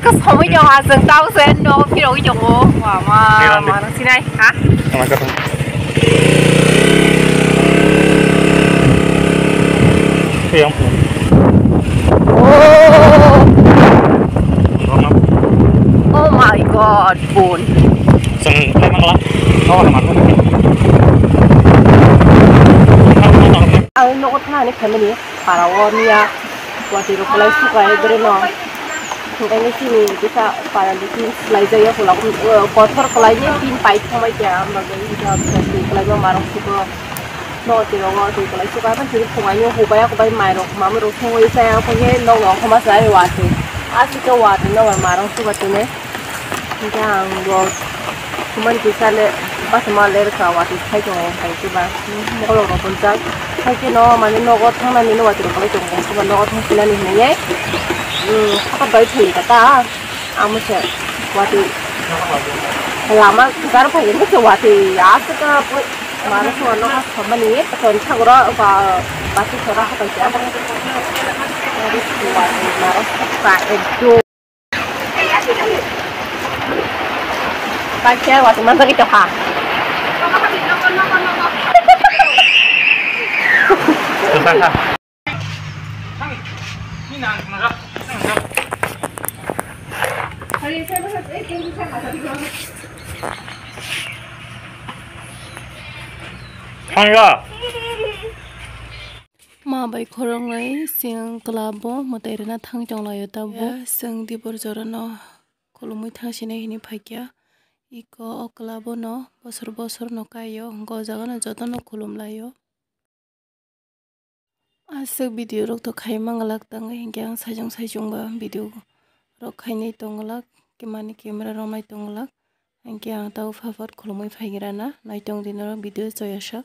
Cái xong với nhau à dừng tao sẽ nó phi đổi dùng ô mà nó xin đây hả? Phi không? Oh my god, buồn. Sừng thấy mắc lắm. Nó là mặt nó. Nó có thằng này phải mình Paragonia, qua thì nó lại suka cái nó. Ini sini bisa para di sini belajar ya pulang kotor kelainya pin pahit sama aja bagai kita bisa kelainya marah suka no tiro no tiro kelai suka kan jadi pokoknya hubaya kubai marah mama ruh semua saya punya no no sama saya wati asik ke wati no marah suka tuh nih yang gua cuman bisa le pas maler ka wati saya cuma kayak itu bang kalau no puncak saya no mana no kau thang mana no wati kelai cuma no kau thang sila nih nih apa bayi theli kata amu se wati lama sekarang pengen ke wati ya sekarang mana soalnya kan sama nih tahun cakra pasti cerah apa sih jadi wati mana suka itu pakai wati mana gitu ha Hangga. Ma bai khorong lai siang klabo motairena thang chong layo tabo sing dibor jorano kolomui thang sine hini phakya iko klabo no bosor no kayo go jaga no joto no kolom layo asuk video rok to khai mangalak tang hingyang sajong ba video rok khai nei tonglak kemani camera romai tonglak hingyang tau phafat kolomui phaigirana naitong dinoro video joyasa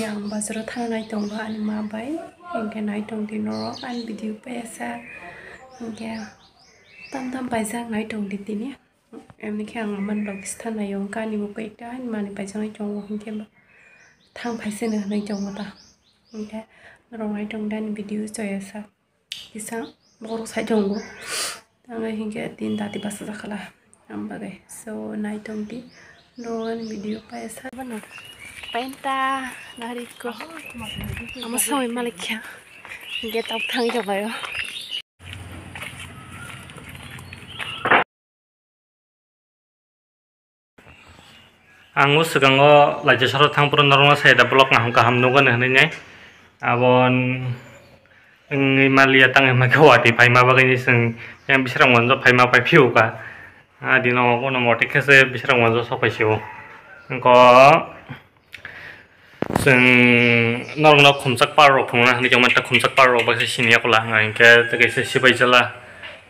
yang bazar thang naitong ba ani ma bai hinga naitong dinoro an video pesa hinga tam paisang naitong ditini emni khang man log sthan nayong kani mo kai ta mani paisang naitong hinga thang paisen naitong ta hinga rong naitong dan video joyasa isa bor sa jonggo tanga hinga tin dati basa khala ambagai so naitong di non video pesa bano penta nariko ama samai malikya get up thang jabayo Angu segango laja sarot thang purun narunga saya da blok ngaham kaham nugan hene abon malia tang ma gawati pai ma bagani sing yang bisrang wanzo pai ma pai phiu ka dino ko no motik se bisrang wanzo so pai siu ko sing norong no khumsak paro phungna ni jama ta khumsak paro ba sini ya kula ngai ke te ke sibai jala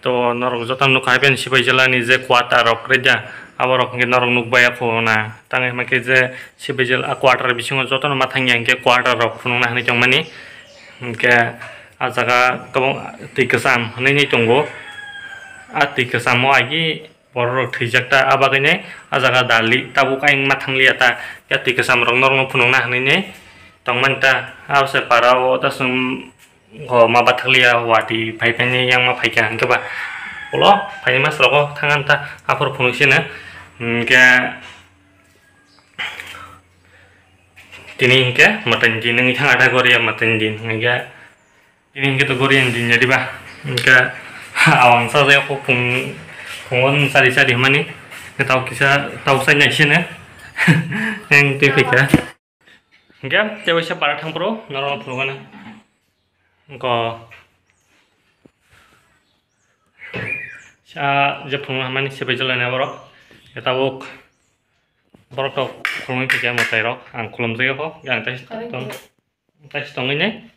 to norong jotam nu kai ben sibai jala ni je kwata rok reja aborok nge norong nuk baya phuna tangai ma ke je sibai jala quarter bisingo jotam mathang yang ke quarter rok phungna ni jongmani ke ajaga kabong tikasam ni ni tongo tikasam mo agi borok thijakta abagane ajaga dali tabu kaing mathang liata ya tikasam rong norong phunungna ni tongmanta ause parao tasum go mabathlia wati paipani yang ma phaika ke ba ulo phai mas roko thanganta apor phunusina ke tini ke matan jin ngi thang ada goria matan jin ngi ini kita goreng di jadi bah, kita awang saja aku pungon sari mana, kita tahu saja sih nih, yang tipik ya. Enggak, coba siapa datang pro, naruh pungon, engkau, siapa pungon mana siapa jalan ya bro, kita buk, bro tuh pungon pikir mau taruh, angkulum saja kok, yang tes tong ini.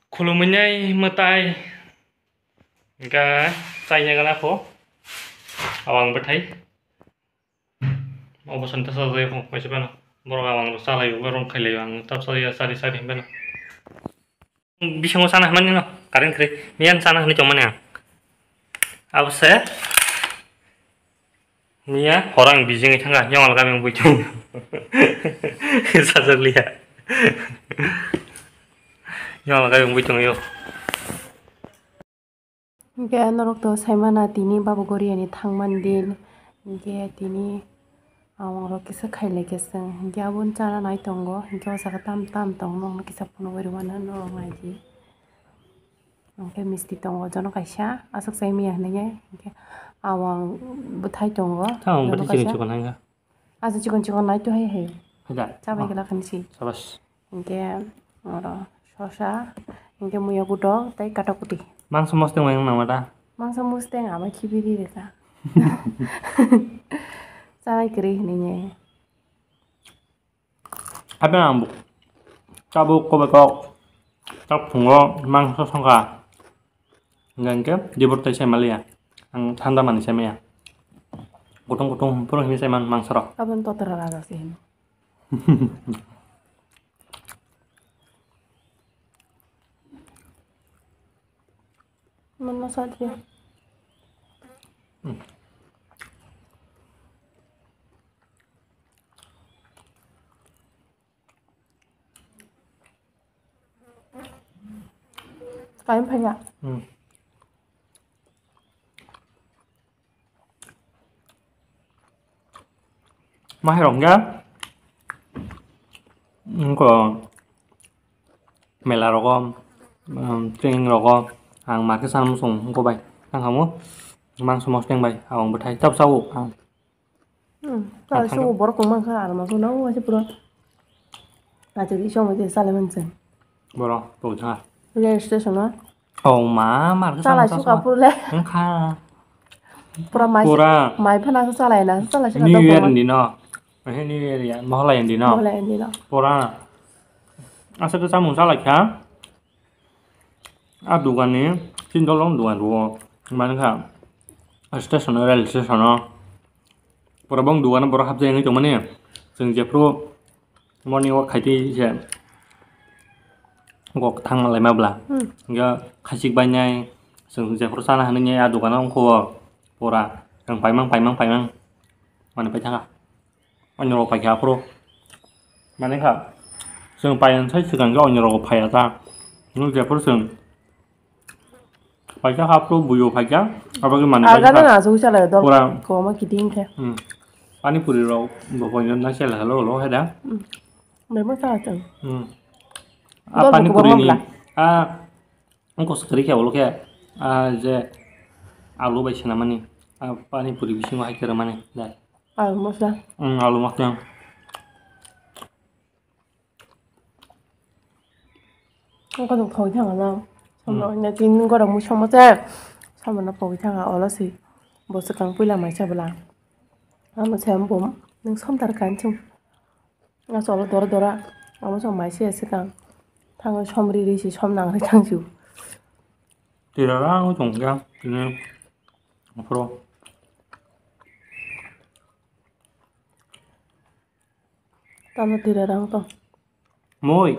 Kulumnya matai, enggak saya nggak laku, awang bertai, mau bosan tas saja kok macam mana, baru awang rusak lagi, baru kali awang tak saya sari mana, bisa nggak sana mana no, karen kiri, mian sana ni cuman ya, apa sih, Mia orang bijing itu nggak nyong kami bujung, saja lihat. Nyong kayo bujung yo. Hingke norok to saimana tini babu gori ani thangman din hingke tini awang rok kisa khailai keseng hingke abun chana nai tongo hingke o jaga tam tam tong nog kisa phono gori wana norok naidi hingke misti tongo jono kaisa asok sai miya hinenge hingke awang bwthai tongo Tang jono berarti kaisa cikon hanga. aja chikon chikon nai to hai hai Ada. chabai gela khansi Sabas. hingke oro sosa hingke muya budok tai katakuti Mang semos teng yang nama ta. mangsa musteng ama kibiri reka sabai kiri hinenge Apa yang ambuk? Cabuk ko bekok. Cak pungo mang sosongka. Ngangke di burtai saya malia. Ang tanda mani saya mea. Kutung purung ini saya mang serok. abon to terara sih mana saja kain banyak Mahir rong ya. Ko mela roko ting roko ang market sanam sung ko bay. Ang kamu mang semos teng bay. Awang bertai tap sau. kalau sih bor kumang kan alma so nau masih pura nah jadi cuma dia salah menceng Boro, tuh jangan. dia station lah Oh ma, market salah sanam suka pura Engka. pura mai Pura. mai pernah salah ya salah sih New kata Year kumang di no. New Year ya. Mau lain di no. boleh ini lah Pura. Asa ke samun salah kya? Aduh kan ni, tolong duan duo. Mana ka? Station rel station no. Pura bang duan pura hap jeng cuma ni. Seng jepro. Morning walk kaiti je. Gok thang malai mabla. Enggak kasih banyak. Seng jepro sana hanya aduh kan orang ko. Pura. Yang paimang. Mana pai changa? Onyo pai kya pro. Mana ka? Seng paian sai sigang ga onyo pai ata. Nu jepro seng. Pai kya pro buyo pai kya. Apa ke mana pai agak kya? na so salah dol Pura. ko ma kiting ke Pani puri ro bokonya nasi lah lo heda. memang salah tuh Pani buku puri ni. belah. Engkau sekali kya lo kya. Je alu bai sina mani. Pani puri bising wahai kira mani. Dah. almost lah Alu maknya. không có được thổi thẳng nào xong rồi nhà tin có đồng một trong một xe xong rồi nó phổi thẳng ở đó xí bố sẽ càng vui làm máy chơi blang mà xem bố nhưng xongtar cán chung nó sợ nó đora đora mà xong máy xe sẽ càng thằng nó chom đi xí chom nàng hay thằng chú Tidak lah, aku congkak. Ini pro. tao nó tira đang to Moi.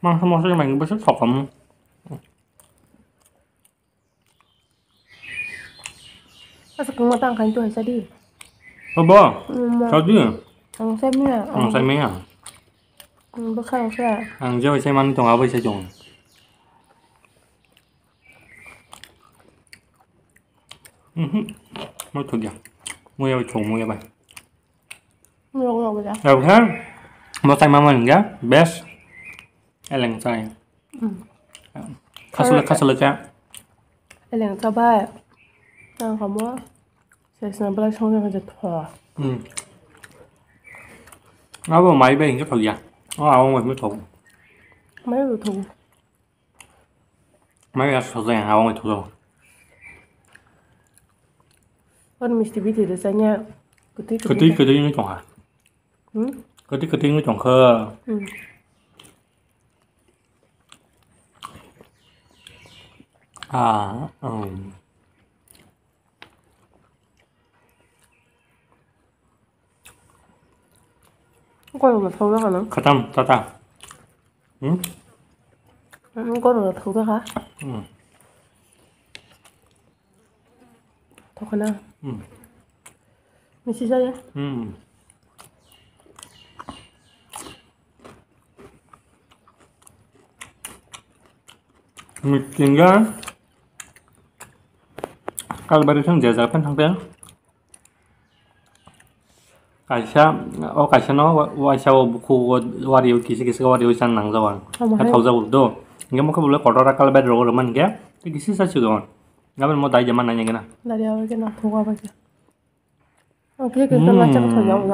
Mang sama saya main besar sok kamu. sao cũng mà tăng khánh tuổi sao đi Apa? Tadi ya? ông xem nha Saya main ya. bữa khác ông sẽ Ang jauh saya mana tong apa saya jong. Mau tu dia. Mau ya cong mau ya bay. nhiều rồi bây giờ Rồi thế. Mau saya mama enggak? Best. Eleng saya. Kasih kya. cái liền cho ba tao không muốn sẽ xem bữa xong rồiจะถอด Apa mai bay cái thôi ya. Awang mai mới thùng. mấy đồ thùng Mai ya so saya awang mai thùng rồi. con mesti biti được sao nha Ketik nó chong hả? Ketik nó chong khơ. con là thâu đó hả nó Khatam, tata. con là thâu đó hả thâu cái nào mình xin ra đi Tinggal kalau baru sang jajapan sampai kaisa no waisa buku wariu kisi wariu san nang jawan ka thauja uldo nge mo ka bule kotora kal bed ro man ge kisi sa chugon ngaben mo dai jaman nanya gena Dari awal kena thua ba ke. Oke ke kan macam thau yang